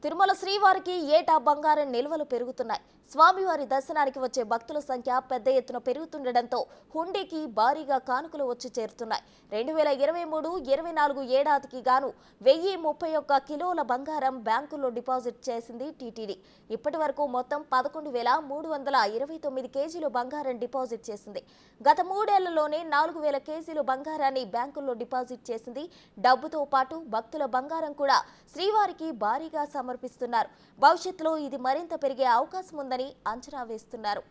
తిరుమల శ్రీవారికి ఏటా బంగారం నిల్వలు పెరుగుతున్నాయి. స్వామివారి దర్శనానికి వచ్చే భక్తుల సంఖ్య పెద్ద ఎత్తున పెరుగుతుండటంతో హుండీకి భారీగా కానుకలు వచ్చి చేరుతున్నాయి. 2023-24 ఏడాదికి గాను 1031 కిలోల బంగారం బ్యాంకుల్లో డిపాజిట్ చేసింది టీటీడీ. ఇప్పటి వరకు మొత్తం 11,329 కేజీలు బంగారం డిపాజిట్ చేసింది. గత 3 ఏళ్లలోనే 4,000 కేజీలు బంగారాన్ని బ్యాంకుల్లో డిపాజిట్ చేసింది. డబ్బుతో పాటు భక్తుల బంగారం కూడా శ్రీవారికి భారీగా సమర్పిస్తున్నారు. భవిష్యత్తులో ఇది మరింత పెరిగే అవకాశం ఉందని అంచనా వేస్తున్నారు.